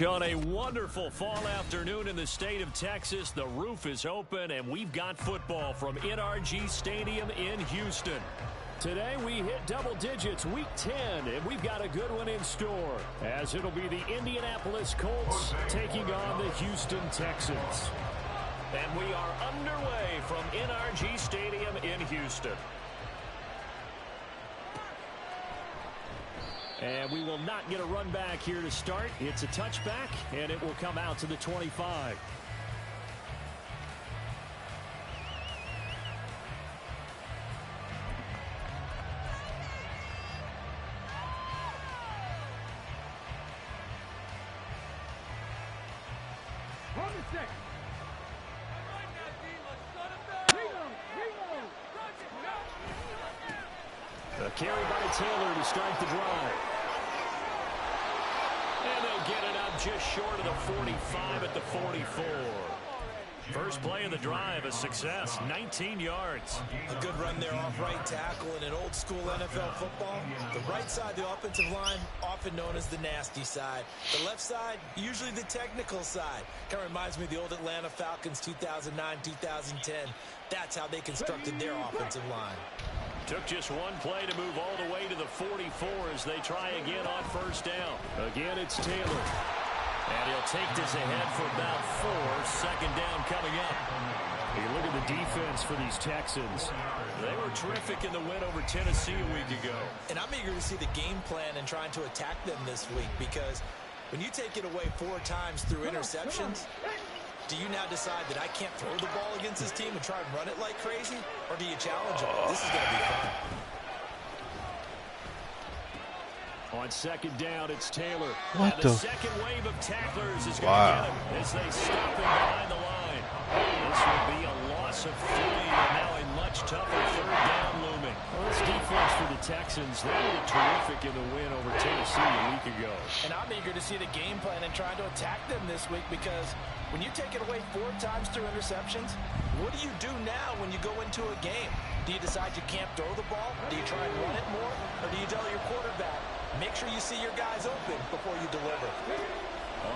On a wonderful fall afternoon in the state of Texas, the roof is open, and we've got football from NRG Stadium in Houston. Today we hit double digits, week 10, and we've got a good one in store, as it'll be the Indianapolis Colts taking on the Houston Texans. And we are underway from NRG Stadium in Houston. And we will not get a run back here to start. It's a touchback, and it will come out to the 25. A carry by Taylor to start the drive. And they'll get it up just short of the 45 at the 44. First play of the drive, a success, 19 yards. A good run there off right tackle in an old school NFL football. The right side of the offensive line, often known as the nasty side. The left side, usually the technical side. Kind of reminds me of the old Atlanta Falcons 2009, 2010. That's how they constructed their offensive line. Took just one play to move all the way to the 44 as they try again on first down. Again, it's Taylor. And he'll take this ahead for about 4. Second down coming up. You look at the defense for these Texans. They were terrific in the win over Tennessee a week ago. And I'm eager to see the game plan and trying to attack them this week, because when you take it away 4 times through interceptions, do you now decide that I can't throw the ball against this team and try and run it like crazy? Or do you challenge them? This is going to be fun. On second down, it's Taylor. What and the second wave of tacklers is going to get him as they stop him behind the line. This will be a loss of 3, and now a much tougher third down looming. Well, this defense for the Texans, they were terrific in the win over Tennessee a week ago. And I'm eager to see the game plan and trying to attack them this week, because when you take it away 4 times through interceptions, what do you do now when you go into a game? Do you decide you can't throw the ball? Do you try and run it more? Or do you tell your quarterback, make sure you see your guys open before you deliver?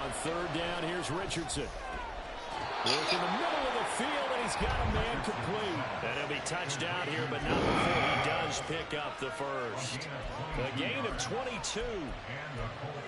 On third down, here's Richardson. Look in the middle of the field, and he's got a man complete. And he'll be touched out here, but not before he does pick up the first. A gain of 22.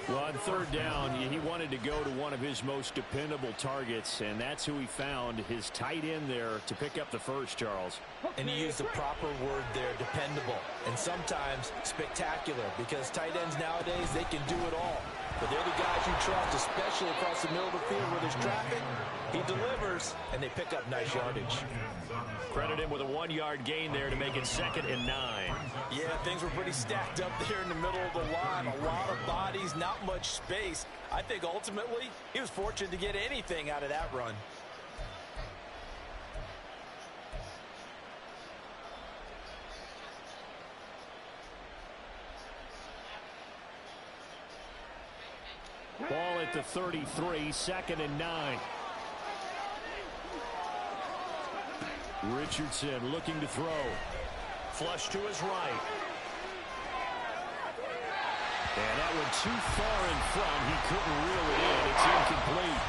Well, on third down, he wanted to go to one of his most dependable targets, and that's who he found, his tight end there, to pick up the first, Charles. And he used the proper word there, dependable, and sometimes spectacular, because tight ends nowadays, they can do it all. But they're the guys you trust, especially across the middle of the field where there's traffic. He delivers, and they pick up nice yardage. Credit him with a 1-yard gain there to make it 2nd and 9. Yeah, things were pretty stacked up there in the middle of the line. A lot of bodies, not much space. I think ultimately he was fortunate to get anything out of that run. Ball at the 33, 2nd and 9. Richardson looking to throw. Flush to his right. And that went too far in front. He couldn't reel it in. It's incomplete.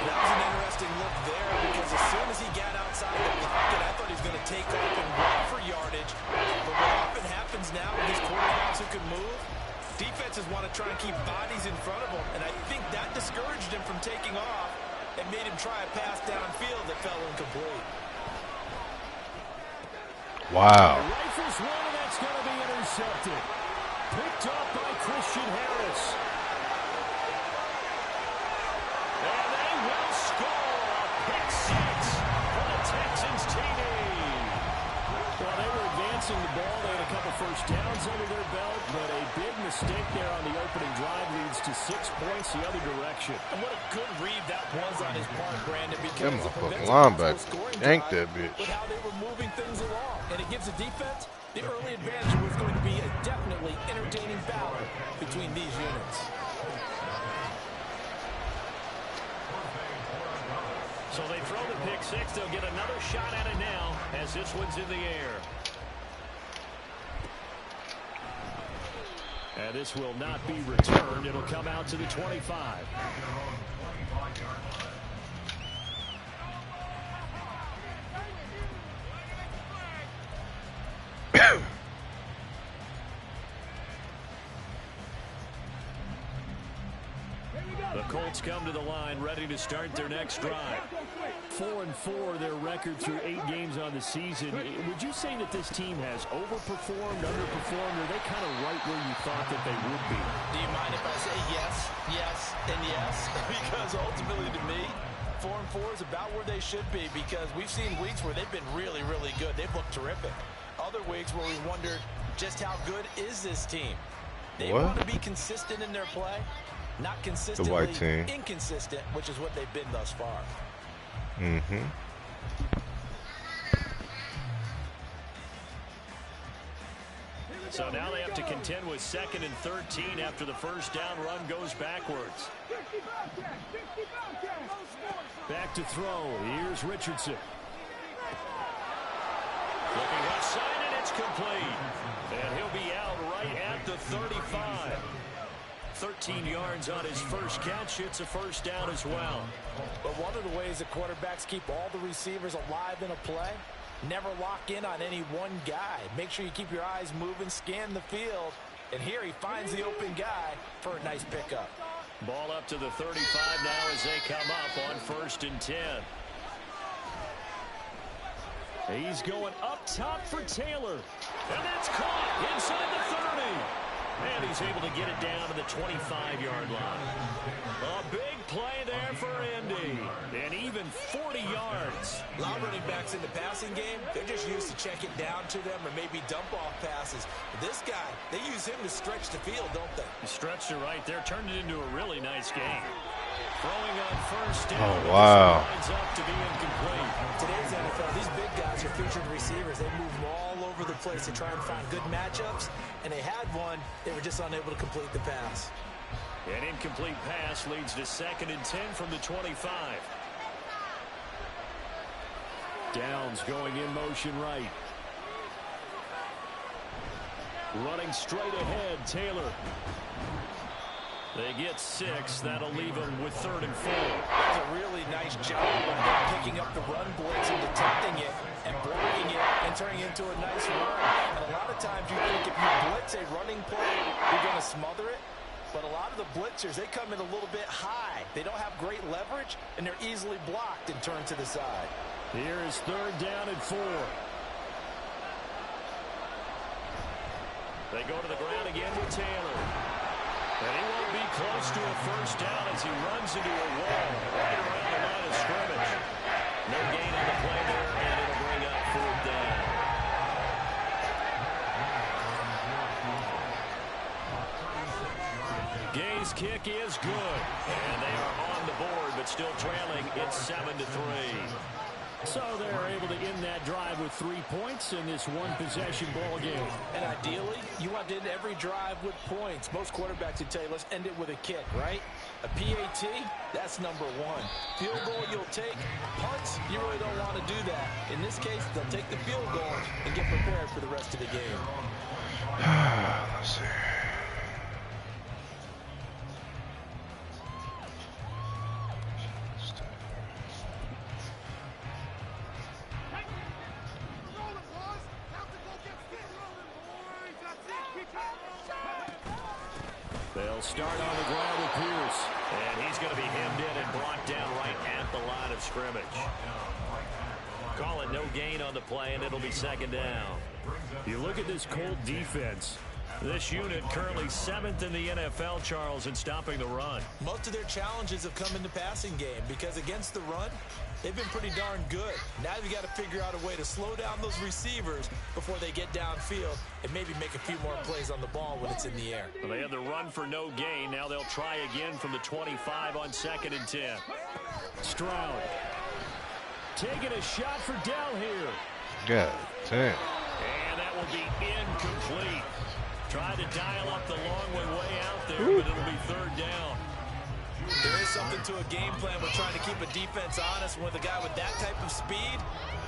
That was an interesting look there, because as soon as he got outside the pocket, I thought he was going to take off and run for yardage. But what often happens now with these quarterbacks who can move, defenses want to try and keep bodies in front of them, and I think that discouraged him from taking off and made him try a pass downfield that fell incomplete. Wow. Rifles one, and that's going to be intercepted. Picked up by Christian Harris. And they will score a pick 6 for the Texans TD. Well, they were advancing the ball. They had a couple first downs under their belt, but a big mistake there on the opening drive leads to 6 points the other direction. And what a good read that was on his part, Brandon, because Them it prevents linebacker scoring yanked drive that bitch. with how they were moving things along. And it gives the defense the early advantage. Was going to be a definitely entertaining battle between these units. So they throw the pick 6. They'll get another shot at it now as this one's in the air. And this will not be returned. It'll come out to the 25. The Colts come to the line ready to start their next drive. 4-4 their record through 8 games on the season. Would you say that this team has overperformed, underperformed, or are they kind of right where you thought that they would be? Do you mind if I say yes, yes, and yes? Because ultimately to me, 4-4 is about where they should be, because we've seen weeks where they've been really, really good. They've looked terrific. Other weeks where we wondered just how good is this team. They want to be consistent in their play. Not consistently inconsistent, which is what they've been thus far. So now they have to contend with 2nd and 13 after the first down run goes backwards. Back to throw. Here's Richardson. Looking left side, and it's complete. And he'll be out right at the 35. 13 yards on his first catch. It's a first down as well. But one of the ways that quarterbacks keep all the receivers alive in a play, never lock in on any one guy. Make sure you keep your eyes moving, scan the field. And here he finds the open guy for a nice pickup. Ball up to the 35 now as they come up on 1st and 10. He's going up top for Taylor. And that's caught inside the 30. And he's able to get it down to the 25-yard line. A big play there for Indy. And even 40 yards. A lot of running backs in the passing game, they're just used to check it down to them or maybe dump off passes. But this guy, they use him to stretch the field, don't they? He stretched it right there, turned it into a really nice game. Throwing on first down. Oh, wow. Lines up to be incomplete. Today's NFL, these big guys are featured receivers. They move all over the place to try and find good matchups. And they had one. They were just unable to complete the pass. An incomplete pass leads to 2nd and 10 from the 25. Downs going in motion right. Running straight ahead, Taylor. They get 6. That'll leave them with 3rd and 4. That's a really nice job by them picking up the run blitz and detecting it and blocking it and turning it into a nice run. And a lot of times you think if you blitz a running play, you're going to smother it. But a lot of the blitzers, they come in a little bit high. They don't have great leverage, and they're easily blocked and turned to the side. Here is 3rd down and 4. They go to the ground again with Taylor. And he won't be close to a first down as he runs into a wall right around the line of scrimmage. No gain on the play there, and it'll bring up 4th down. Gay's kick is good. And they are on the board, but still trailing. It's 7-3. So they're able to end that drive with 3 points in this one-possession ball game. And ideally, you want to end every drive with points. Most quarterbacks would tell you, let's end it with a kick, right? A PAT, that's number 1. Field goal you'll take. Punts, you really don't want to do that. In this case, they'll take the field goal and get prepared for the rest of the game. Let's see. They'll start on the ground with Pierce. And he's going to be hemmed in and brought down right at the line of scrimmage. Call it no gain on the play, and it'll be 2nd down. You look at this Colt defense. This unit currently 7th in the NFL, Charles, in stopping the run. Most of their challenges have come in the passing game because against the run, they've been pretty darn good. Now you've got to figure out a way to slow down those receivers before they get downfield and maybe make a few more plays on the ball when it's in the air. Well, they had the run for no gain. Now they'll try again from the 25 on 2nd and 10. Stroud taking a shot for Dell here. Yeah, 10. And that will be incomplete. Tried to dial up the long way out there, but it'll be 3rd down. There is something to a game plan with trying to keep a defense honest. With a guy with that type of speed,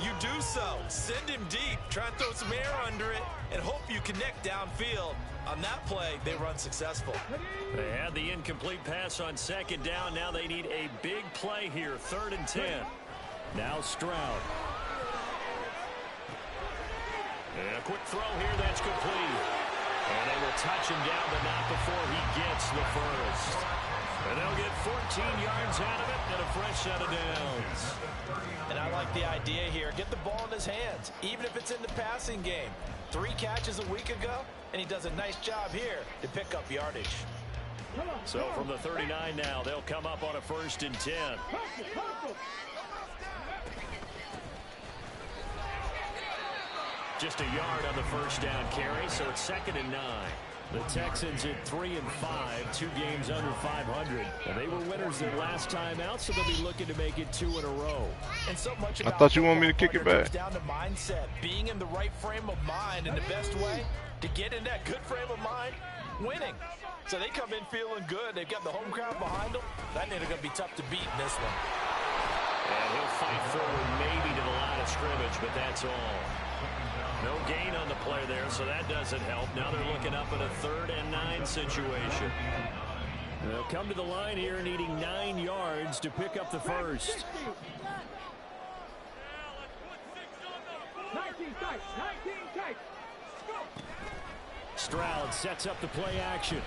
you do so. Send him deep, try and throw some air under it, and hope you connect downfield. On that play, they run successful. They had the incomplete pass on second down. Now they need a big play here, 3rd and 10. Now Stroud. And a quick throw here, that's complete. And they will touch him down, but not before he gets the first. And they'll get 14 yards out of it and a fresh set of downs. And I like the idea here. Get the ball in his hands, even if it's in the passing game. 3 catches a week ago, and he does a nice job here to pick up yardage. So from the 39 now, they'll come up on a 1st and 10. Just a yard on the first down carry, so it's 2nd and 9. The Texans at 3 and 5, 2 games under 500. And they were winners their last time out, so they'll be looking to make it 2 in a row. And so much I thought you wanted me to kick it back. Down to mindset, being in the right frame of mind, and the best way to get in that good frame of mind, winning. So they come in feeling good. They've got the home crowd behind them. I think they're going to be tough to beat in this one. And he'll fight forward maybe to the line of scrimmage, but that's all. No gain on the play there, so that doesn't help. Now they're looking up at a 3rd and 9 situation. They'll come to the line here needing 9 yards to pick up the first. 19 tight. Stroud sets up the play action.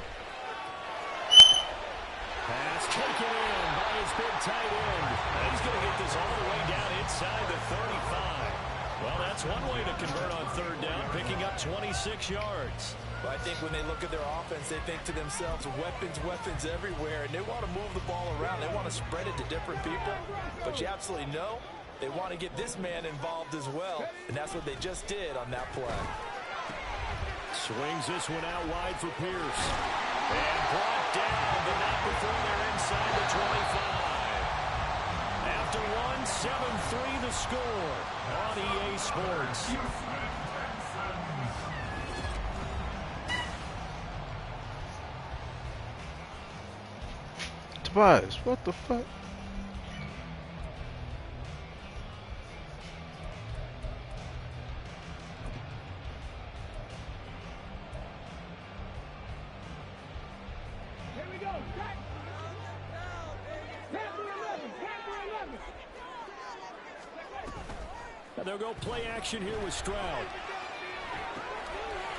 Pass taken in by his big tight end. And he's going to get this all the way down inside the 35. Well, that's one way to convert on 3rd down, picking up 26 yards. Well, I think when they look at their offense, they think to themselves, weapons everywhere, and they want to move the ball around. They want to spread it to different people. But you absolutely know they want to get this man involved as well, and that's what they just did on that play. Swings this one out wide for Pierce. And brought down, but not before they're inside the 25. After 7-3 the score on EA Sports. Tobias, what the fuck? Here we go. And they'll go play action here with Stroud.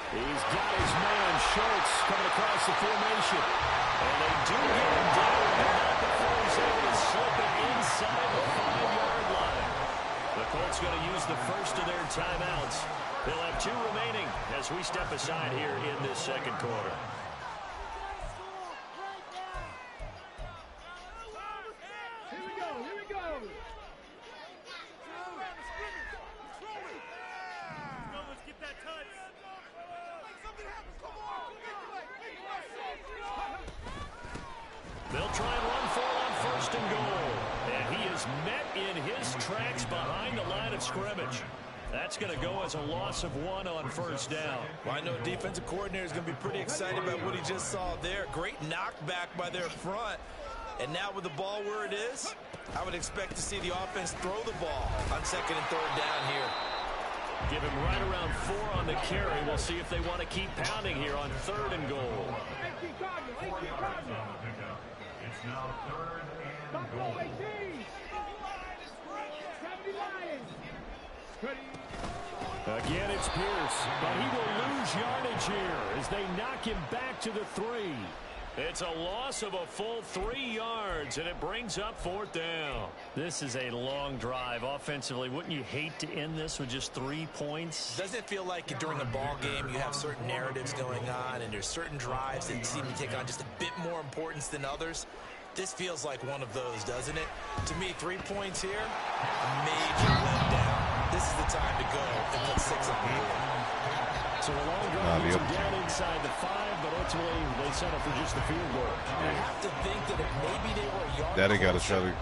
He's got his man, Schultz, coming across the formation. And they do get him down, but not before he's able to slip it inside the 5-yard line. The Colts going to use the first of their timeouts. They'll have 2 remaining as we step aside here in this second quarter. Here we go. Let's get that touch. They'll try and run for on 1st and goal. And he is met in his tracks behind the line of scrimmage. That's going to go as a loss of 1 on 1st down. Well, I know defensive coordinator is going to be pretty excited about what he just saw there. Great knockback by their front. And now with the ball where it is, I would expect to see the offense throw the ball on 2nd and 3rd down here. Give him right around 4 on the carry. We'll see if they want to keep pounding here on 3rd and goal. It's now 3rd and goal. Again, it's Pierce, but he will lose yardage here as they knock him back to the 3. It's a loss of a full 3 yards, and it brings up 4th down. This is a long drive offensively. Wouldn't you hate to end this with just 3 points? Doesn't it feel like during a ball game you have certain narratives going on and there's certain drives that seem to take on just a bit more importance than others? This feels like one of those, doesn't it? To me, 3 points here, a major letdown. This is the time to go and put 6 on the board. So a long drive gets them down inside the 5, but ultimately they settle for just the field goal. I have to think that if maybe they were a yard Daddy got to closer,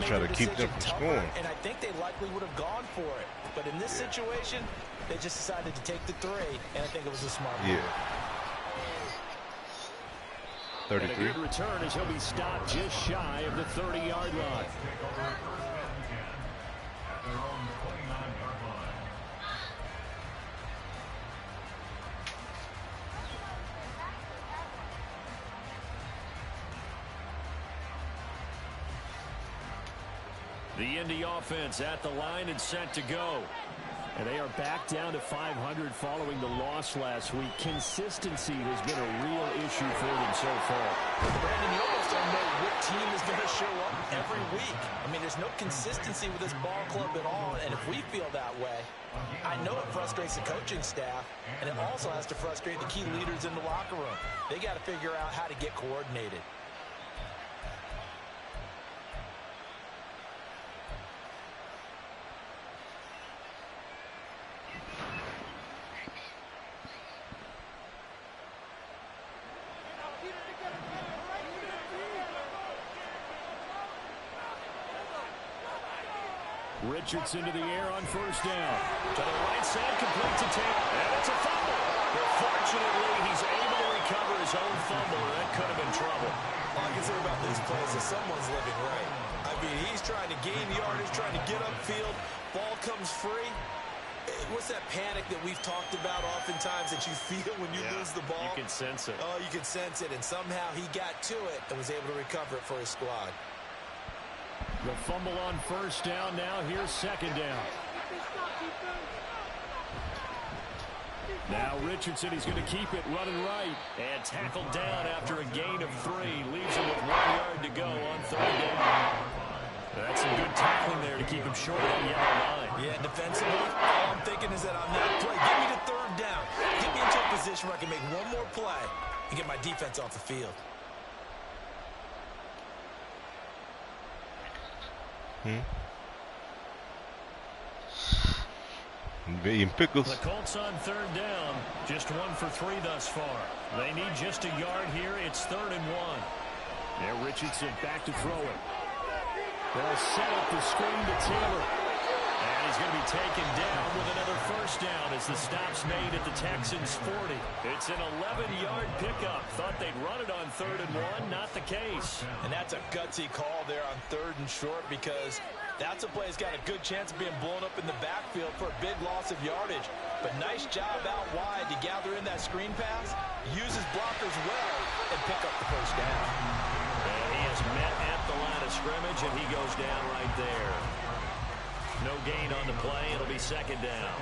try to keep them from scoring. And I think they likely would have gone for it. But in this situation, they just decided to take the 3, and I think it was a smart move. Yeah. And a 33. good return as he'll be stopped just shy of the 30-yard line. The Indy offense at the line and set to go. And they are back down to 500 following the loss last week. Consistency has been a real issue for them so far. Brandon, you almost don't know what team is going to show up every week. I mean, there's no consistency with this ball club at all, and if we feel that way, I know it frustrates the coaching staff, and it also has to frustrate the key leaders in the locker room. They got to figure out how to get coordinated. Richardson to the air on first down. To the right side, complete to Taylor. And it's a fumble. But fortunately, he's able to recover his own fumble. That could have been trouble. All I can say about these plays is someone's living right. I mean, he's trying to gain yardage, trying to get upfield. Ball comes free. What's that panic that we've talked about oftentimes that you feel when you lose the ball? You can sense it. Oh, you can sense it. And somehow he got to it and was able to recover it for his squad. The fumble on first down. Now here's second down. Now Richardson, he's going to keep it running right. And tackled down after a gain of 3. Leaves him with 1 yard to go on third down. That's some good tackling there to keep him short of the yellow line. Yeah, defensively, all I'm thinking is that on that play, get me to third down. Get me into a position where I can make one more play and get my defense off the field. Eating pickles. The Colts on third down. Just 1 for 3 thus far. They need just a yard here. It's 3rd and 1. Now Richardson back to throw it. They'll set up the screen to Taylor. And he's going to be taken down with another first down as the stop's made at the Texans 40. It's an 11-yard pickup. Thought they'd run it on 3rd and 1. Not the case. And that's a gutsy call there on 3rd and short because that's a play that's got a good chance of being blown up in the backfield for a big loss of yardage. But nice job out wide to gather in that screen pass, use his blockers well, and pick up the first down. And he is met at the line of scrimmage, and he goes down right there. No gain on the play. It'll be second down.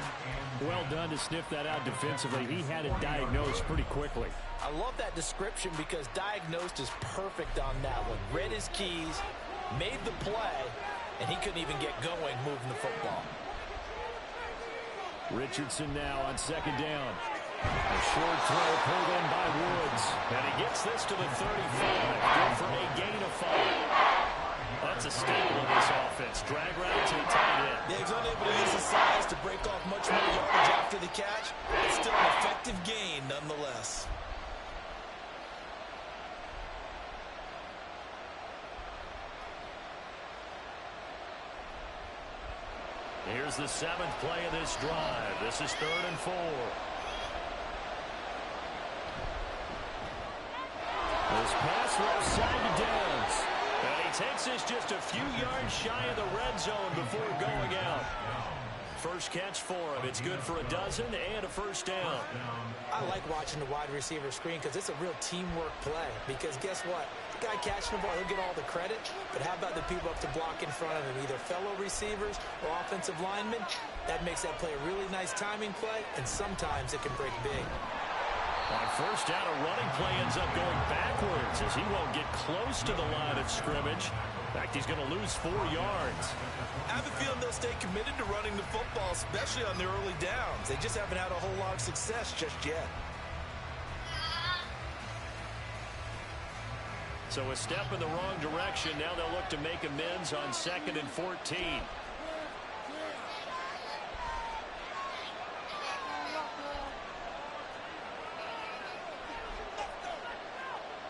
Well done to sniff that out defensively. He had it diagnosed pretty quickly. I love that description because diagnosed is perfect on that one. Read his keys, made the play, and he couldn't even get going moving the football. Richardson now on second down. A short throw pulled in by Woods. And he gets this to the 35. Good for a gain of 5. That's a staple of this offense. Drag route to the tight end. Yeah, he's unable to use his size to break off much more yardage after the catch. It's still an effective gain nonetheless. Here's the 7th play of this drive. This is 3rd and 4. This pass left side to Downs. And he takes this just a few yards shy of the red zone before going out. First catch for him. It's good for a dozen and a first down. I like watching the wide receiver screen because it's a real teamwork play. Because guess what? The guy catching the ball, he'll get all the credit. But how about the people up to block in front of him? Either fellow receivers or offensive linemen. That makes that play a really nice timing play. And sometimes it can break big. On first down, a running play ends up going backwards as he won't get close to the line of scrimmage. In fact, he's going to lose 4 yards. I have a feeling they'll stay committed to running the football, especially on their early downs. They just haven't had a whole lot of success just yet. So a step in the wrong direction. Now they'll look to make amends on 2nd and 14.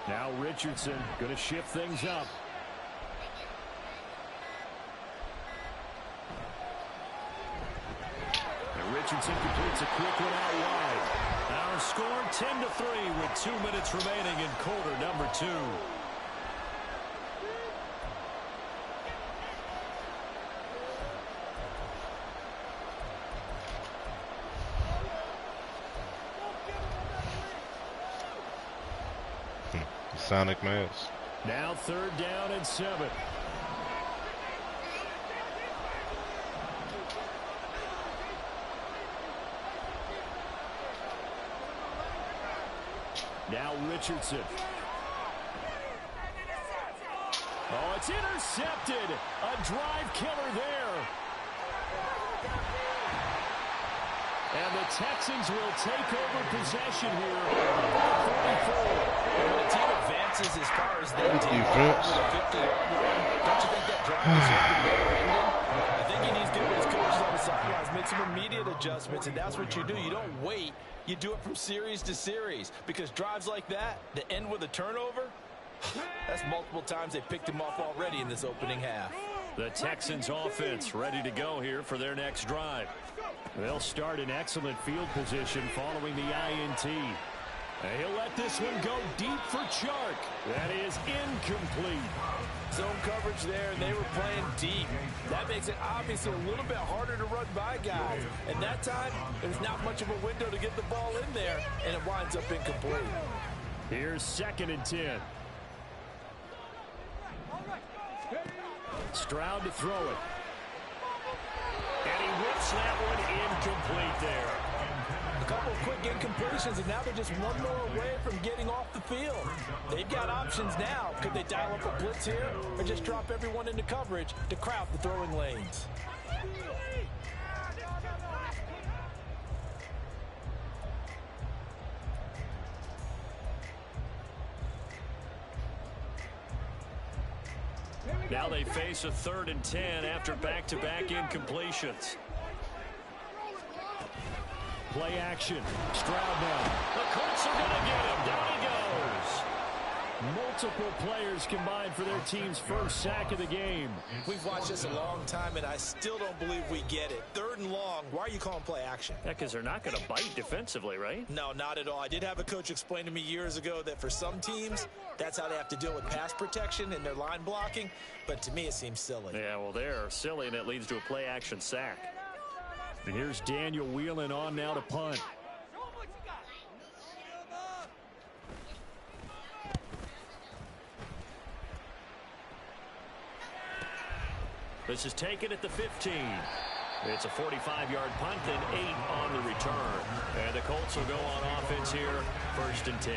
Now Richardson going to shift things up. And Richardson completes a quick one out wide. All Our score 10-3 with 2 minutes remaining in quarter number 2. Sonic Mass. Now 3rd down and 7. Now Richardson. Oh, it's intercepted. A drive killer there. And the Texans will take over possession here. 44. When a team advances as far as they did, don't you think that drive is better ending? I think he needs to do what his coaches on the sidelines, make some immediate adjustments, and that's what you do. You don't wait. You do it from series to series, because drives like that end with a turnover, that's multiple times they picked him off already in this opening half. The Texans offense ready to go here for their next drive. They'll start in excellent field position following the INT. He'll let this one go deep for Chark. That is incomplete. Zone coverage there, and they were playing deep. That makes it obviously a little bit harder to run by guys. And that time, there's not much of a window to get the ball in there, and it winds up incomplete. Here's 2nd and 10. Stroud to throw it. And he whips that one incomplete there. A couple of quick incompletions, and now they're just one more away from getting off the field. They've got options now. Could they dial up a blitz here or just drop everyone into coverage to crowd the throwing lanes? Now they face a 3rd and 10 after back-to-back incompletions. Play action. Stroud now. The Colts are going to get him. Down he goes. Multiple players combined for their team's first sack of the game. We've watched this a long time, and I still don't believe we get it. 3rd and long. Why are you calling play action? Yeah, because they're not going to bite defensively, right? No, not at all. I did have a coach explain to me years ago that for some teams, that's how they have to deal with pass protection and their line blocking. But to me, it seems silly. Yeah, well, they're silly, and it leads to a play action sack. And here's Daniel Whelan on now to punt. This is taken at the 15. It's a 45-yard punt and 8 on the return. And the Colts will go on offense here, 1st and 10.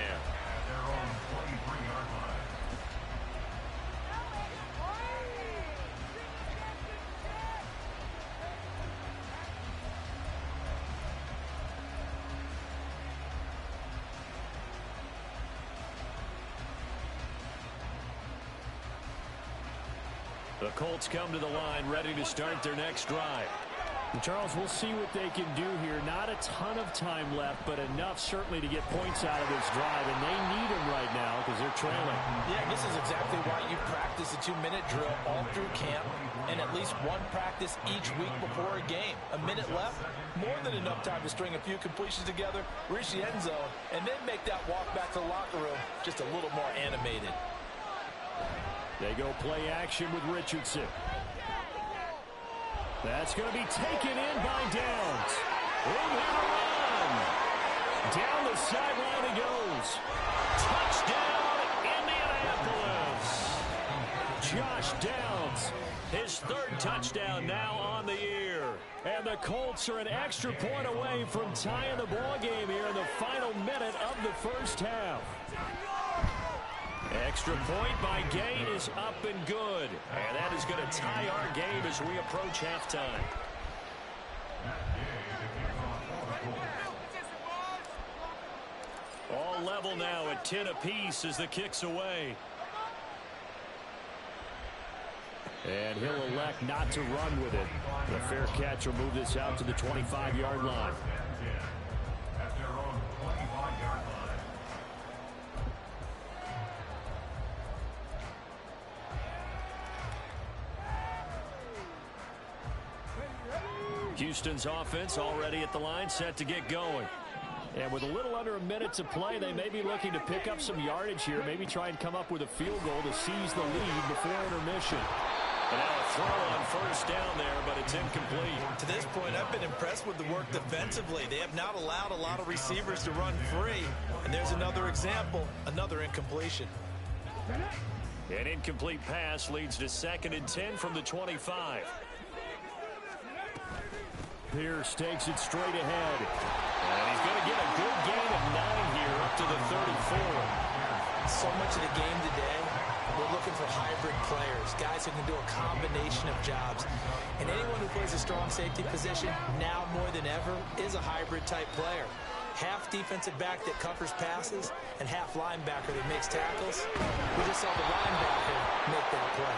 The Colts come to the line ready to start their next drive. And Charles, we'll see what they can do here. Not a ton of time left, but enough certainly to get points out of this drive, and they need them right now because they're trailing. Yeah, this is exactly why you practice a 2-minute drill all through camp and at least one practice each week before a game. A minute left, more than enough time to string a few completions together, reach the end zone, and then make that walk back to the locker room just a little more animated. They go play action with Richardson. That's going to be taken in by Downs. Moving run. Down the sideline he goes. Touchdown, Indianapolis. Josh Downs, his 3rd touchdown now on the year. And the Colts are an extra point away from tying the ball game here in the final minute of the first half. Extra point by Gay is up and good. And that is going to tie our game as we approach halftime. All level now at 10 apiece as the kick's away. And he'll elect not to run with it. The fair catch will move this out to the 25-yard line. Houston's offense already at the line, set to get going. And with a little under a minute to play, they may be looking to pick up some yardage here, maybe try and come up with a field goal to seize the lead before intermission. And now a throw on first down there, but it's incomplete. To this point, I've been impressed with the work defensively. They have not allowed a lot of receivers to run free. And there's another example, another incompletion. An incomplete pass leads to 2nd and 10 from the 25. Pierce takes it straight ahead. And he's going to get a good gain of 9 here up to the 34. So much of the game today, we're looking for hybrid players, guys who can do a combination of jobs. And anyone who plays a strong safety position, now more than ever, is a hybrid type player. Half defensive back that covers passes and half linebacker that makes tackles. We just saw the linebacker make that play.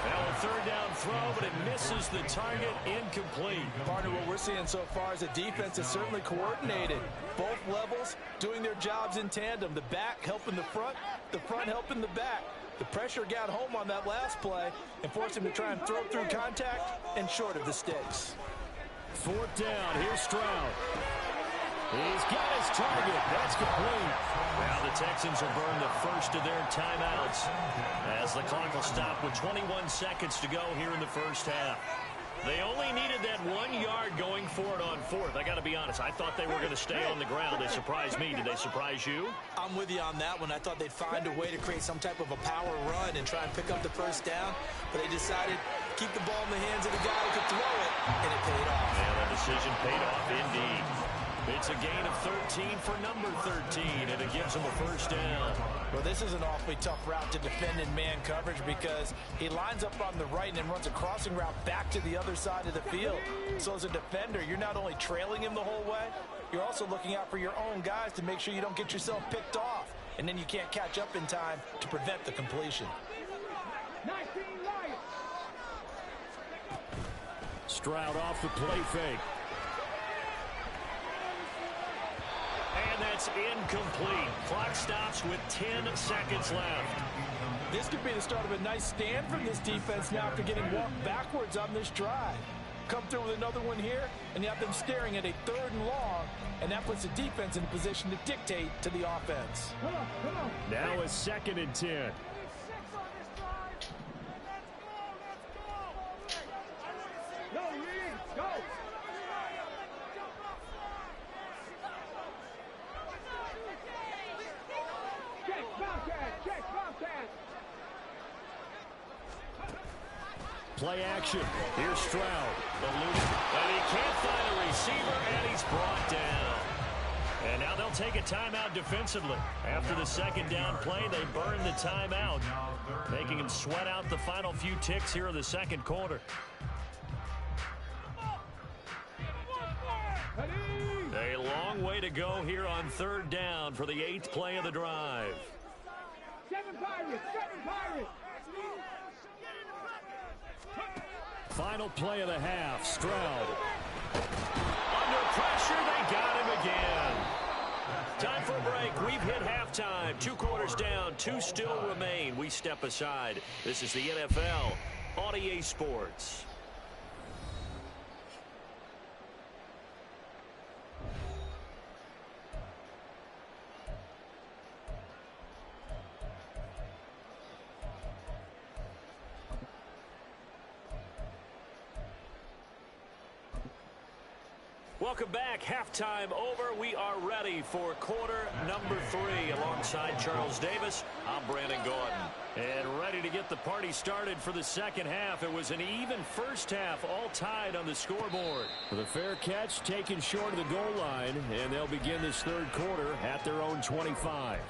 Now a 3rd down throw, but it misses the target, incomplete. Partner, what we're seeing so far is the defense is certainly coordinated. Both levels doing their jobs in tandem. The back helping the front helping the back. The pressure got home on that last play and forced him to try and throw through contact and short of the sticks. 4th down, here's Stroud. He's got his target. That's complete. Now the Texans will burn the first of their timeouts as the clock will stop with 21 seconds to go here in the first half. They only needed that 1 yard going for it on 4th. I got to be honest, I thought they were going to stay on the ground. They surprised me. Did they surprise you? I'm with you on that one. I thought they'd find a way to create some type of a power run and try and pick up the first down, but they decided to keep the ball in the hands of the guy who could throw it, and it paid off. Yeah, that decision paid off indeed. It's a gain of 13 for number 13, and it gives them a first down. Well, this is an awfully tough route to defend in man coverage because he lines up on the right and then runs a crossing route back to the other side of the field. So as a defender, you're not only trailing him the whole way, you're also looking out for your own guys to make sure you don't get yourself picked off. And then you can't catch up in time to prevent the completion. 19 Lions. Stroud off the play fake. And that's incomplete. Clock stops with 10 seconds left. This could be the start of a nice stand from this defense now after getting walked backwards on this drive. Come through with another one here, and you have them staring at a 3rd and long, and that puts the defense in a position to dictate to the offense. Come on. Now a 2nd and 10. No, Reed, go. Check, Bobcat. Play action. Here's Stroud. And he can't find a receiver, and he's brought down. And now they'll take a timeout defensively. After the 2nd down play, they burn the timeout, making him sweat out the final few ticks here in the 2nd quarter. A long way to go here on 3rd down for the 8th play of the drive. 7 Pirates. Final play of the half. Stroud. Under pressure, they got him again. Time for a break. We've hit halftime. 2 quarters down. 2 still remain. We step aside. This is the NFL on EA Sports. Welcome back. Halftime over. We are ready for quarter number 3. Alongside Charles Davis, I'm Brandon Gordon. And ready to get the party started for the 2nd half. It was an even first half, all tied on the scoreboard. With a fair catch taken short of the goal line, and they'll begin this 3rd quarter at their own 25.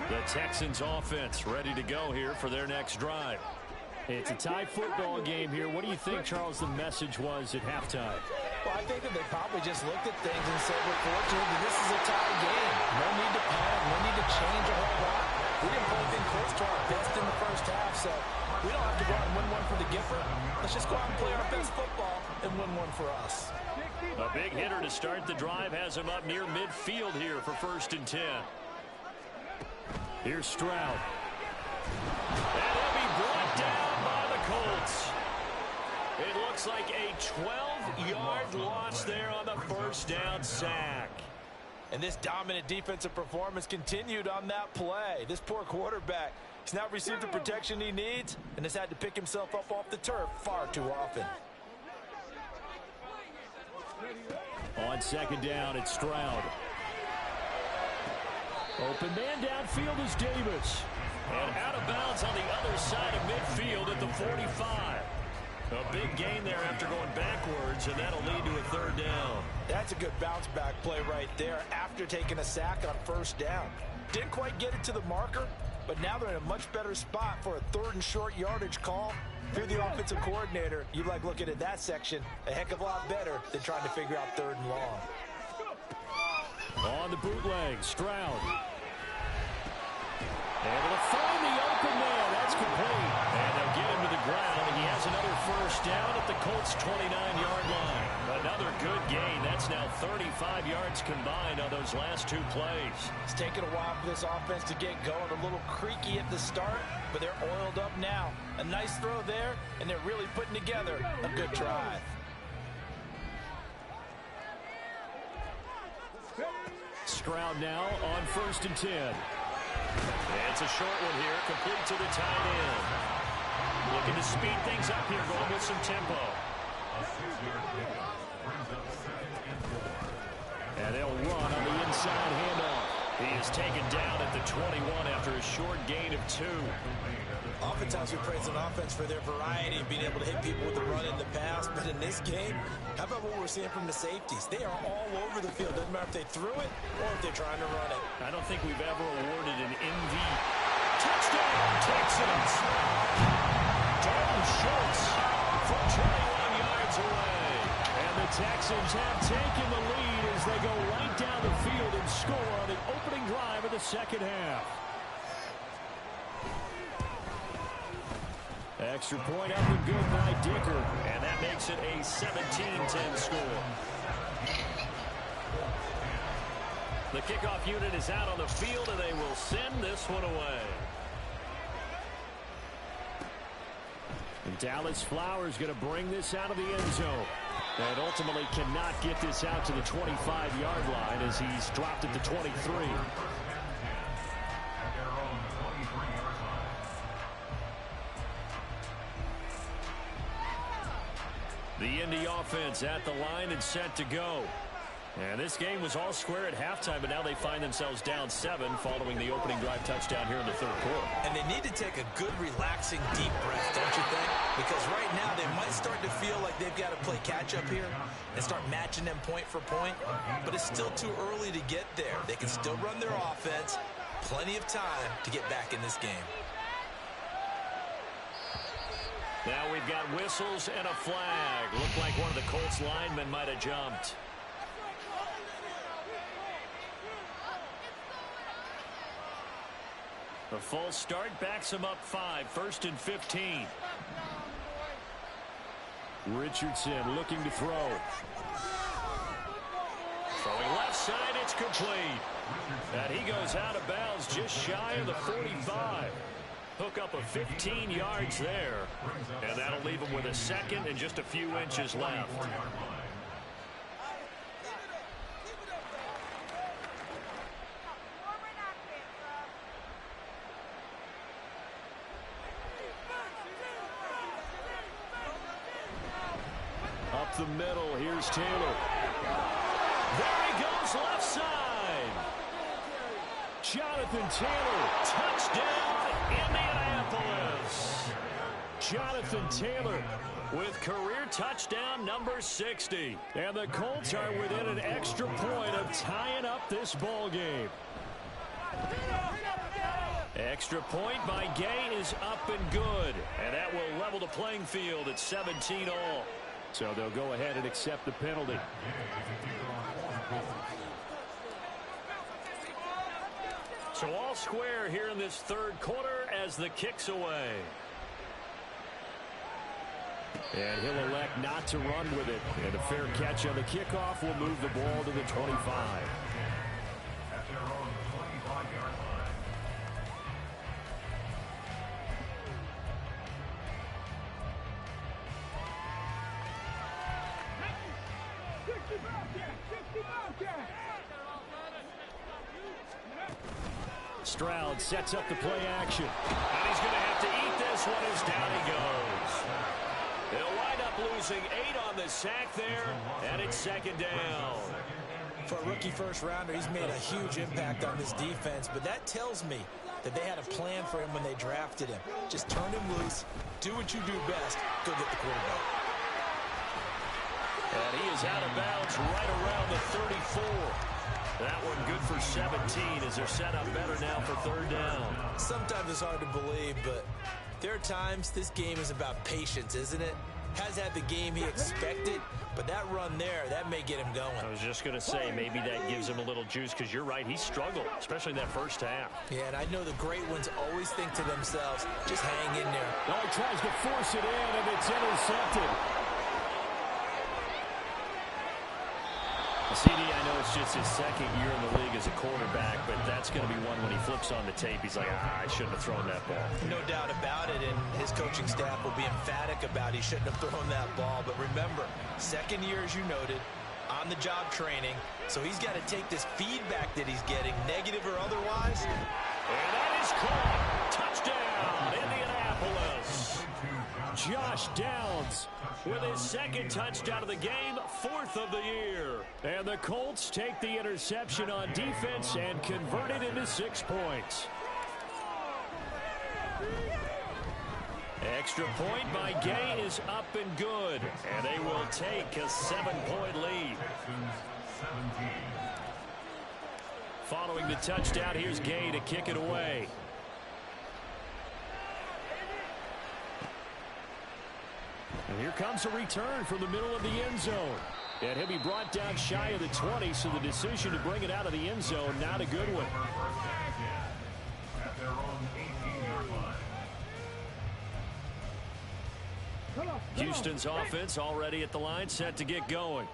The Texans offense ready to go here for their next drive. It's a tie football game here. What do you think, Charles, the message was at halftime? Well, I think that they probably just looked at things and said, we're fortunate that this is a tie game. No need to panic. No need to change a whole lot. We didn't play anything close to our best in the first half, so we don't have to go out and win one for the Gipper. Let's just go out and play our best football and win one for us. A big hitter to start the drive has him up near midfield here for 1st and 10. Here's Stroud. And he'll be brought down by the Colts. It looks looks like a 12-yard loss there on the first down sack. And this dominant defensive performance continued on that play. This poor quarterback, he's not received the protection he needs and has had to pick himself up off the turf far too often. On second down, it's Stroud. Open man downfield is Davis. And out of bounds on the other side of midfield at the 45. A big gain there after going backwards, and that'll lead to a third down. That's a good bounce-back play right there after taking a sack on first down. Didn't quite get it to the marker, but now they're in a much better spot for a third and short yardage call. If you're the offensive coordinator, you like looking at that section a heck of a lot better than trying to figure out third and long. On the bootleg, Stroud. Able to find the open man. That's complete. And they'll get him to the ground. And he has another first down at the Colts' 29-yard line. Another good gain. That's now 35 yards combined on those last two plays. It's taken a while for this offense to get going. A little creaky at the start, but they're oiled up now. A nice throw there, and they're really putting together a good drive. Stroud now on 1st and 10. It's a short one here, complete to the tight end. Looking to speed things up here, going with some tempo. And they'll run on the inside handoff. He is taken down at the 21 after a short gain of 2. Oftentimes we praise an offense for their variety and being able to hit people with the run in the pass, but in this game, how about what we're seeing from the safeties? They are all over the field. Doesn't matter if they threw it or if they're trying to run it. I don't think we've ever awarded an MV. Touchdown, Texans! Dalton Schultz from 21 yards away. And the Texans have taken the lead as they go right down the field and score on the opening drive of the second half. Extra point up and good by Dicker. And that makes it a 17-10 score. The kickoff unit is out on the field, and they will send this one away. And Dallas Flowers going to bring this out of the end zone. And ultimately cannot get this out to the 25-yard line as he's dropped at the 23. The Indy offense at the line and set to go. And this game was all square at halftime, but now they find themselves down 7 following the opening drive touchdown here in the third quarter. And they need to take a good, relaxing, deep breath, don't you think? Because right now they might start to feel like they've got to play catch-up here and start matching them point for point. But it's still too early to get there. They can still run their offense. Plenty of time to get back in this game. Now we've got whistles and a flag. Looked like one of the Colts linemen might have jumped. The false start backs him up 5. 1st and 15. Richardson looking to throw. Throwing left side, it's complete. And he goes out of bounds just shy of the 45. Hook up of 15 yards there. And that'll leave him with a second and just a few inches left. Up the middle, here's Taylor. There he goes, left side. Jonathan Taylor, touchdown, Indianapolis. Jonathan Taylor with career touchdown number 60. And the Colts are within an extra point of tying up this ball game. Extra point by Gay is up and good. And that will level the playing field at 17-all. So they'll go ahead and accept the penalty. So all square here in this third quarter as the kick's away. And he'll elect not to run with it. And a fair catch on the kickoff will move the ball to the 25. Stroud sets up the play action. And he's going to have to eat this one as down he goes. They'll wind up losing 8 on the sack there, and it's second down. For a rookie first-rounder, he's made a huge impact on this defense, but that tells me that they had a plan for him when they drafted him. Just turn him loose, do what you do best, go get the quarterback. And he is out of bounds right around the 34. That one good for 17 as they're set up better now for third down. Sometimes it's hard to believe, but there are times this game is about patience, isn't it? Has had the game he expected, but that run there, that may get him going. I was just going to say, maybe that gives him a little juice, because you're right, he struggled, especially in that first half. Yeah, and I know the great ones always think to themselves, just hang in there. Oh, he tries to force it in, and it's intercepted. CD, I know it's just his second year in the league as a quarterback, but that's going to be one when he flips on the tape. He's like, I shouldn't have thrown that ball. No doubt about it, and his coaching staff will be emphatic about he shouldn't have thrown that ball. But remember, second year, as you noted, on-the-job training, so he's got to take this feedback that he's getting, negative or otherwise. And that is caught. Touchdown, Indianapolis. Josh Downs with his second touchdown of the game, 4th of the year. And the Colts take the interception on defense and convert it into 6 points. Extra point by Gay is up and good. And they will take a 7-point lead. Following the touchdown, here's Gay to kick it away. And here comes a return from the middle of the end zone. And he'll be brought down shy of the 20, so the decision to bring it out of the end zone, not a good one. At their own 18-yard line. Houston's offense already at the line, set to get going.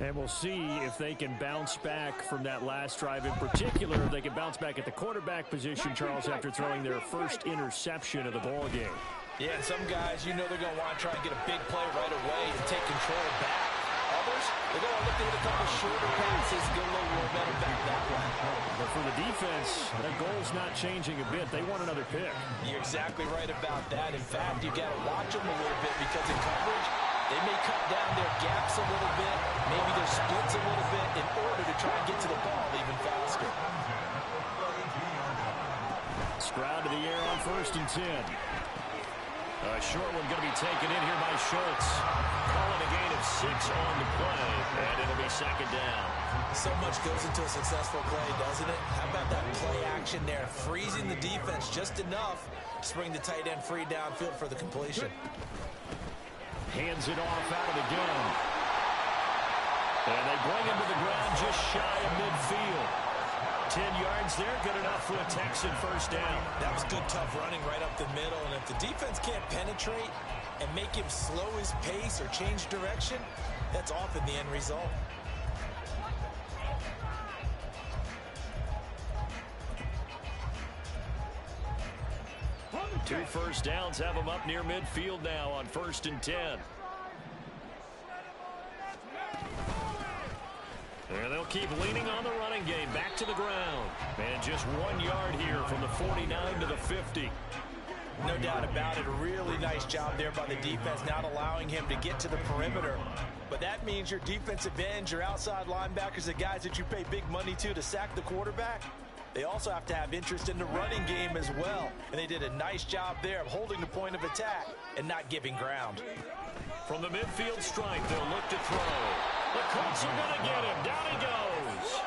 And we'll see if they can bounce back from that last drive. In particular, if they can bounce back at the quarterback position, Charles, after throwing their first interception of the ball game. Yeah, and some guys, you know they're going to want to try and get a big play right away and take control back. Others, they're going to look to hit a couple shorter passes, get a little momentum back that way. But for the defense, that goal's not changing a bit. They want another pick. You're exactly right about that. In fact, you got to watch them a little bit because in coverage, they may cut down their gaps a little bit, maybe their splits a little bit in order to try and get to the ball even faster. Stroud to the air on 1st and 10. A short one going to be taken in here by Schultz. Calling a gain of 6 on the play, and it'll be second down. So much goes into a successful play, doesn't it? How about that play action there? Freezing the defense just enough to bring the tight end free downfield for the completion. Hands it off out of the gun. And they bring him to the ground just shy of midfield. 10 yards there, good enough for a Texan first down. That was good, tough running right up the middle. And if the defense can't penetrate and make him slow his pace or change direction, that's often the end result. Two first downs have them up near midfield now on 1st and 10. And they'll keep leaning on the running game. Back to the ground. And just 1 yard here from the 49 to the 50. No doubt about it. A really nice job there by the defense, not allowing him to get to the perimeter. But that means your defensive ends, your outside linebackers, the guys that you pay big money to sack the quarterback, they also have to have interest in the running game as well. And they did a nice job there of holding the point of attack and not giving ground. From the midfield stripe, they'll look to throw. The Colts are going to get him. Down he goes.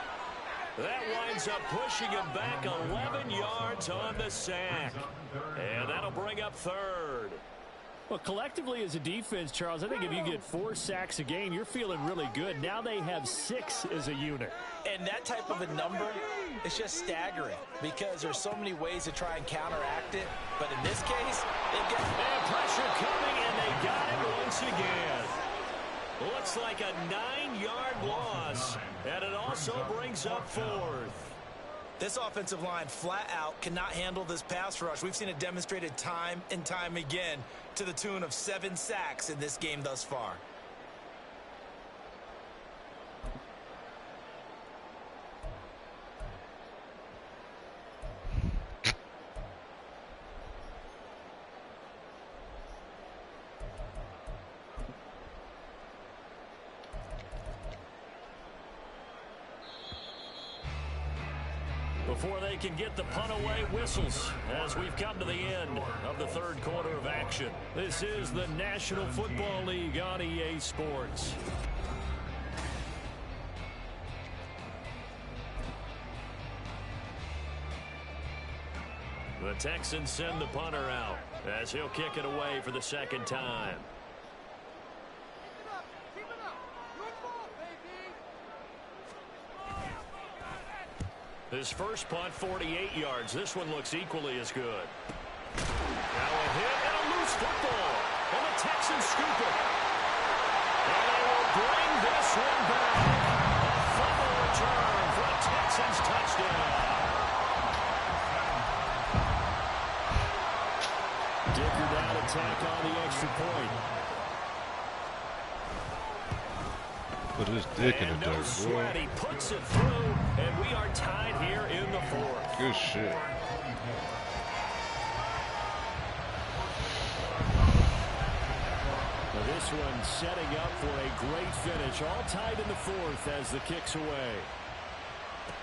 That winds up pushing him back 11 yards on the sack. And that'll bring up 3rd. Well, collectively as a defense, Charles, I think if you get 4 sacks a game, you're feeling really good. Now they have 6 as a unit. And that type of a number, it's just staggering because there's so many ways to try and counteract it. But in this case, they've got pressure coming, and they got it once again. Looks like a 9-yard loss, and it also brings up 4th. This offensive line flat out cannot handle this pass rush. We've seen it demonstrated time and time again to the tune of 7 sacks in this game thus far. before they can get the punt away. Whistles as we've come to the end of the third quarter of action. This is the National Football League on EA Sports. The Texans send the punter out as he'll kick it away for the second time. His first punt, 48 yards. This one looks equally as good. Now a hit and a loose football. And the Texans scoop it. And they will bring this one back. A fumble return for a Texans touchdown. Dicker down attack on the extra point. Put his dick in the dirt, boy. Sweat. He puts it through, and we are tied here in the fourth. Good shit. Well, this one setting up for a great finish. All tied in the fourth as the kick's away.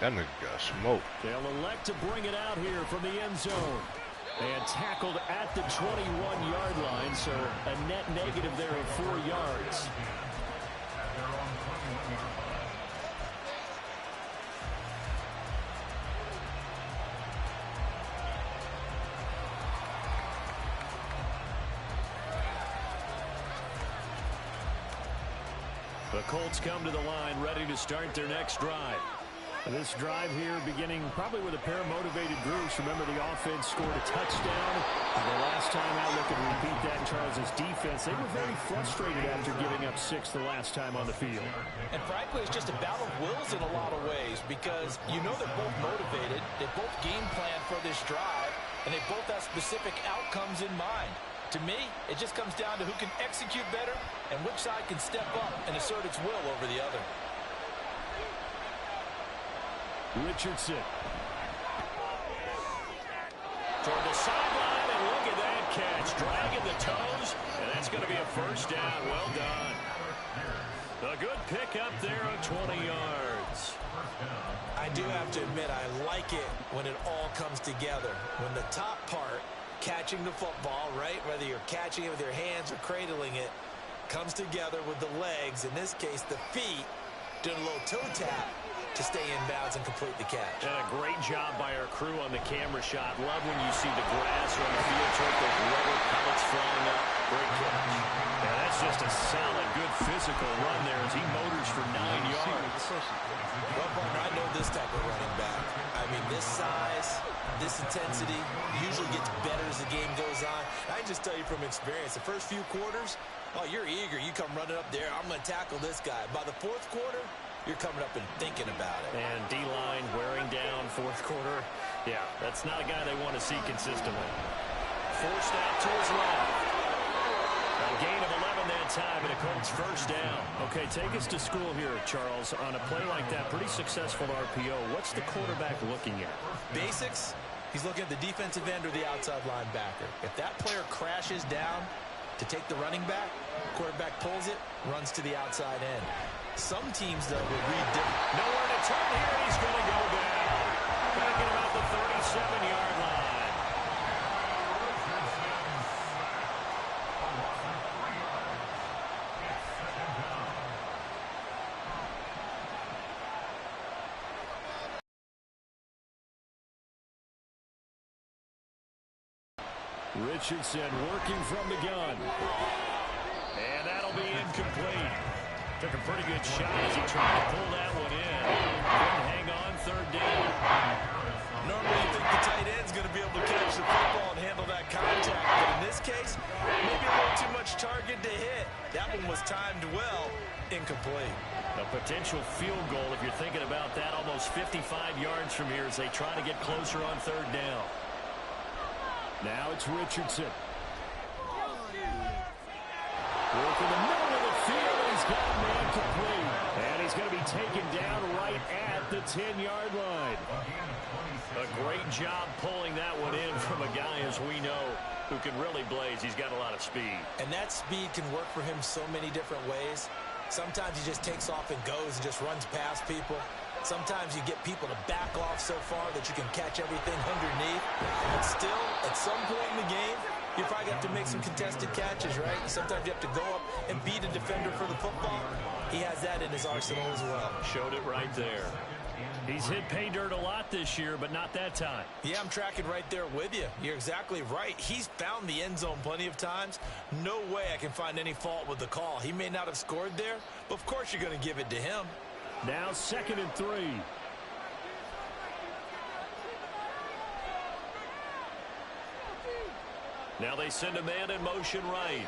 That nigga got smoked. They'll elect to bring it out here from the end zone. And tackled at the 21-yard line, so a net negative there of 4 yards. The Colts come to the line ready to start their next drive. This drive here beginning probably with a pair of motivated groups. Remember, the offense scored a touchdown. The last time out, look at repeat that, Charles' defense. They were very frustrated after giving up 6 the last time on the field. And frankly, it's just a battle of wills in a lot of ways because you know they're both motivated. They both game plan for this drive, and they both have specific outcomes in mind. To me, it just comes down to who can execute better and which side can step up and assert its will over the other. Richardson. Toward the sideline, and look at that catch. Dragging the toes, and that's going to be a first down. Well done. A good pickup there on 20 yards. I do have to admit, I like it when it all comes together. When the top part, catching the football, right, whether you're catching it with your hands or cradling it, comes together with the legs, in this case the feet, doing a little toe tap to stay in bounds and complete the catch. And a great job by our crew on the camera shot. Love when you see the grass on the field turf, those rubber pellets flying up. Great catch. And that's just a solid, good physical run there as he motors for 9 yards. Well, partner, I know this type of running back. I mean, this size, this intensity usually gets better as the game goes on. I can just tell you from experience, the first few quarters, oh, you're eager. You come running up there, I'm going to tackle this guy. By the fourth quarter, you're coming up and thinking about it. And D-line wearing down fourth quarter. Yeah, that's not a guy they want to see consistently. Forced out to his left. A gain of 11 that time, and a Colts first down. Okay, take us to school here, Charles. On a play like that, pretty successful RPO. What's the quarterback looking at? Basics. He's looking at the defensive end or the outside linebacker. If that player crashes down to take the running back, quarterback pulls it, runs to the outside end. Some teams, though, will read different. Nowhere to turn here, and he's going to go down. Back at about the 37-yard line. Richardson working from the gun. And that'll be incomplete. Took a pretty good shot as he tried to pull that one in. Couldn't hang on, third down. Normally you think the tight end's going to be able to catch the football and handle that contact. But in this case, maybe a little too much target to hit. That one was timed well, incomplete. A potential field goal, if you're thinking about that, almost 55 yards from here as they try to get closer on third down. Now it's Richardson. Working the middle of the field, he's got a man complete. And he's going to be taken down right at the 10-yard line. A great job pulling that one in from a guy, as we know, who can really blaze. He's got a lot of speed. And that speed can work for him so many different ways. Sometimes he just takes off and goes and just runs past people. Sometimes you get people to back off so far that you can catch everything underneath. But still, at some point in the game, you probably have to make some contested catches, right? Sometimes you have to go up and beat a defender for the football. He has that in his arsenal as well. Showed it right there. He's hit pay dirt a lot this year, but not that time. Yeah, I'm tracking right there with you. You're exactly right. He's found the end zone plenty of times. No way I can find any fault with the call. He may not have scored there, but of course you're going to give it to him. Now 2nd and 3. Now they send a man in motion right.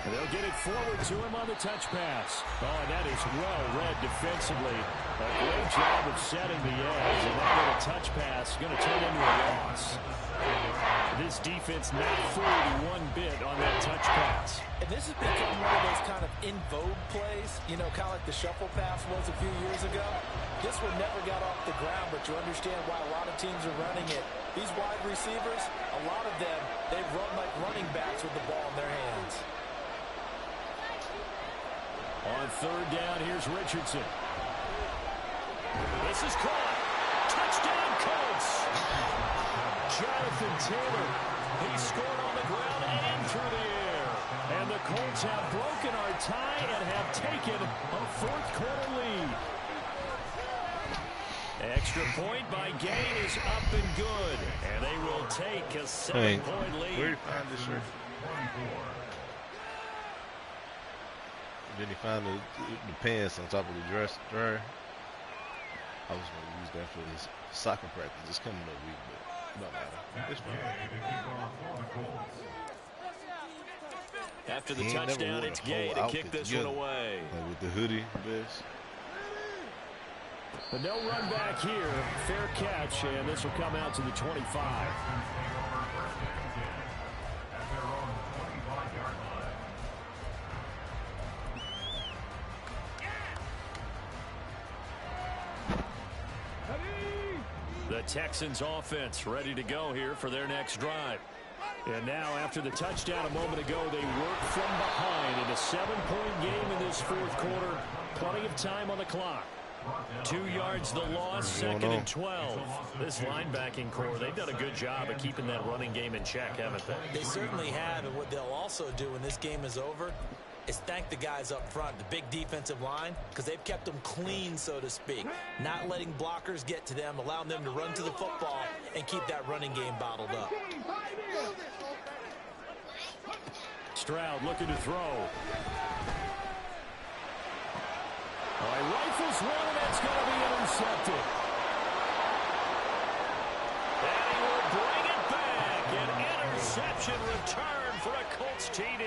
And they'll get it forward to him on the touch pass. Oh, and that is well read defensively. A great job of setting the edge. And that little touch pass is going to turn into a loss. This defense not fooled one bit on that touch pass. And this has become one of those kind of in vogue plays, you know, kind of like the shuffle pass was a few years ago. This one never got off the ground, but you understand why a lot of teams are running it. These wide receivers, a lot of them, they run like running backs with the ball in their hands. On 3rd down, here's Richardson. This is caught. Touchdown, Colts. Jonathan Taylor. He scored on the ground and through the air. And the Colts have broken our tie and have taken a 4th quarter lead. Extra point by Gain is up and good. And they will take a 7-point lead. Where did you find this shirt? Then he found the pants on top of the dress dryer. I was going to use that for this soccer practice. It's coming up week, but no matter. It's fine. After the touchdown, it's Gay to kick this one away. Like with the hoodie vest. But no run back here. Fair catch, and this will come out to the 25. The Texans offense ready to go here for their next drive. And now after the touchdown a moment ago, they work from behind in a 7-point game in this 4th quarter. Plenty of time on the clock. 2 yards the loss, 2nd and 12. This linebacking core, they've done a good job of keeping that running game in check, haven't they? They certainly have, and what they'll also do when this game is over is thank the guys up front, the big defensive line, because they've kept them clean, so to speak. Not letting blockers get to them, allowing them to run to the football and keep that running game bottled up. Stroud looking to throw. All right, rifles one, and that's going to be intercepted. And he will bring it back. An interception return for a Colts TD.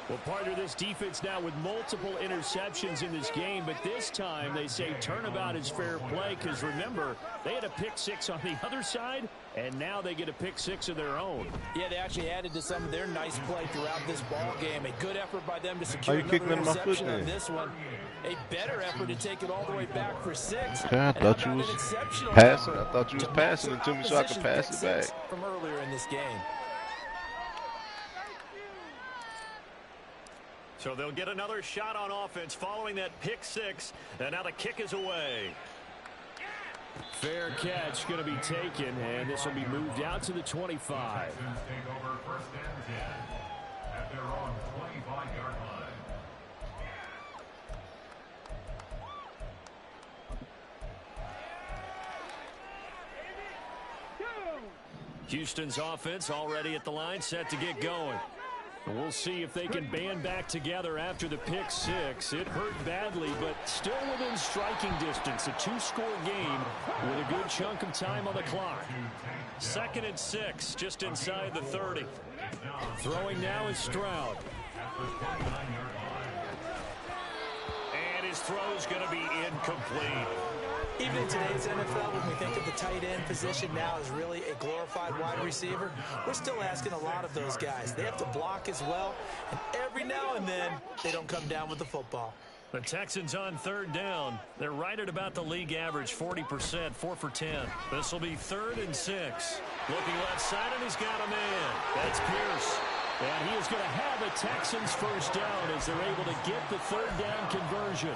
Well, partner, this defense now with multiple interceptions in this game, but this time they say turnabout is fair play because, remember, they had a pick 6 on the other side, and now they get a pick 6 of their own. Yeah, they actually added to some of their nice play throughout this ball game. A good effort by them to secure you kicking another in my foot interception on then? this one. A better effort to take it all the way back for 6. Okay, I And thought how you about was an exceptional passing. effort I thought you was to passing match it to me so I could opposition pass pick it back. 6 from earlier in this game. So they'll get another shot on offense following that pick 6, and now the kick is away. Fair catch going to be taken, and this will be moved out to the 25. Take over 1st and 10 at their own 25-yard line. Houston's offense already at the line, set to get going. And we'll see if they can band back together after the pick 6. It hurt badly, but still within striking distance. A 2-score game with a good chunk of time on the clock. 2nd and 6, just inside the 30. Throwing now is Stroud. And his throw's going to be incomplete. Even in today's NFL, when we think of the tight end position now as really a glorified wide receiver, we're still asking a lot of those guys. They have to block as well, and every now and then, they don't come down with the football. The Texans on 3rd down. They're right at about the league average, 40%, 4 for 10. This will be 3rd and 6. Looking left side, and he's got a man. That's Pierce. And he is going to have a Texans 1st down as they're able to get the 3rd down conversion.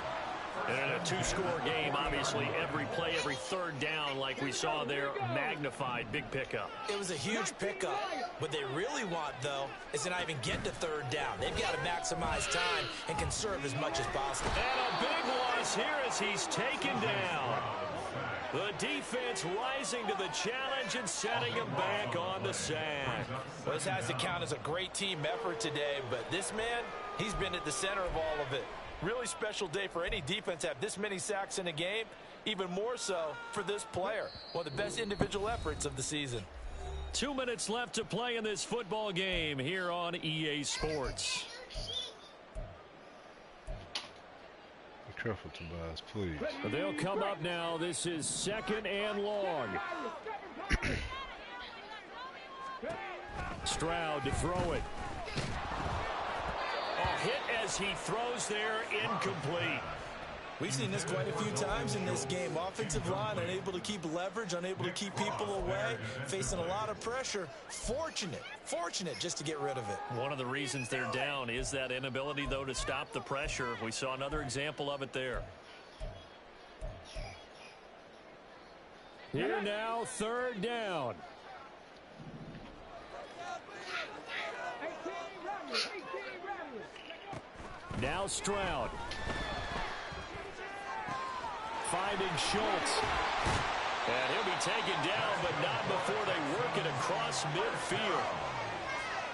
And in a two-score game, obviously, every play, every third down, like we saw there, magnified. Big pickup. It was a huge pickup. What they really want, though, is to not even get to third down. They've got to maximize time and conserve as much as possible. And a big loss here as he's taken down. The defense rising to the challenge and setting him back on the sack. Well, this has to count as a great team effort today, but this man, he's been at the center of all of it. Really special day for any defense to have this many sacks in a game, even more so for this player. One of the best individual efforts of the season. 2 minutes left to play in this football game here on EA Sports. Be careful, Tobias, please. They'll come up now. This is 2nd and long. Stroud to throw it. A hit as he throws there, incomplete. We've seen this quite a few times in this game. Offensive line unable to keep leverage, unable to keep people away, facing a lot of pressure. Fortunate just to get rid of it. One of the reasons they're down is that inability, though, to stop the pressure. We saw another example of it there. Here now, 3rd down. Now Stroud. Finding Schultz. And he'll be taken down, but not before they work it across midfield.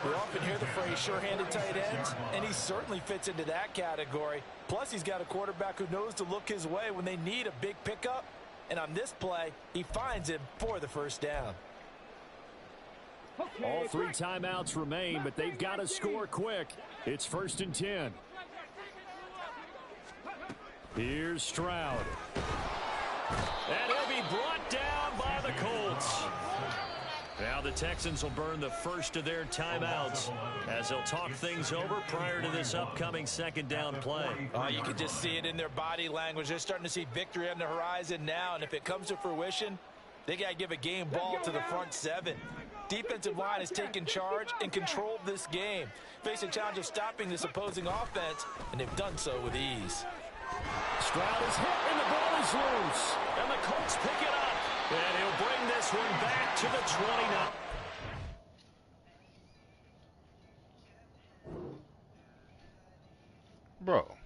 We often hear the phrase sure-handed tight ends, and he certainly fits into that category. Plus, he's got a quarterback who knows to look his way when they need a big pickup. And on this play, he finds him for the first down. All 3 timeouts remain, but they've got to score quick. It's 1st and 10. Here's Stroud. And he'll be brought down by the Colts. Now the Texans will burn the first of their timeouts as they'll talk things over prior to this upcoming 2nd down play. You can just see it in their body language. They're starting to see victory on the horizon now, and if it comes to fruition, they got to give a game ball to the front 7. Defensive line has taken charge and controlled this game, facing a challenge of stopping this opposing offense, and they've done so with ease. Stroud is hit and the ball is loose. And the Colts pick it up. And he'll bring this one back to the 29. Bro.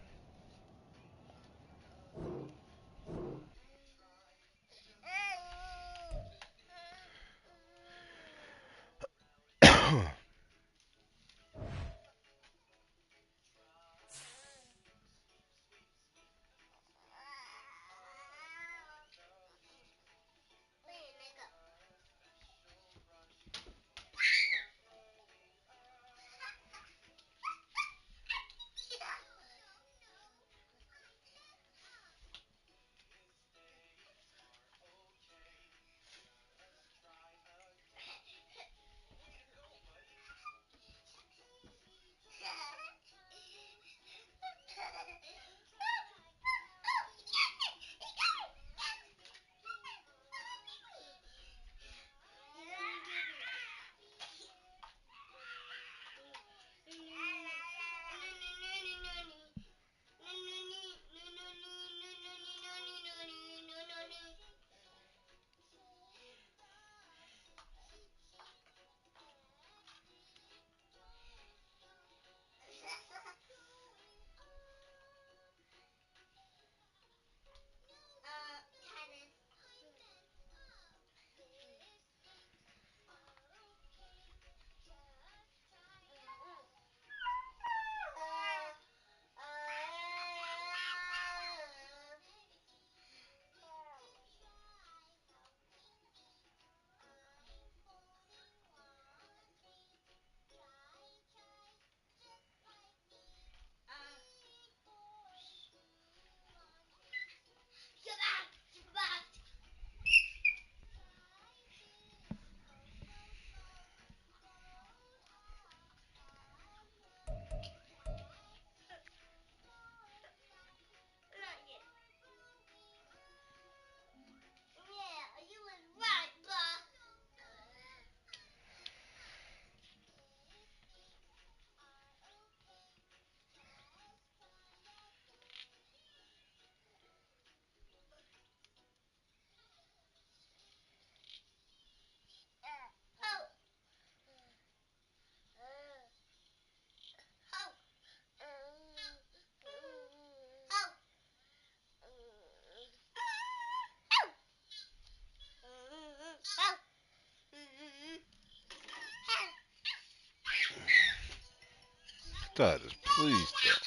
Titus, please stop.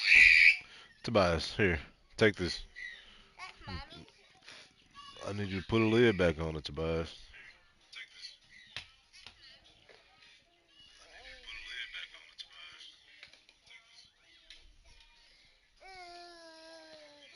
Tobias, here, take this. I need you to put a lid back on it, Tobias.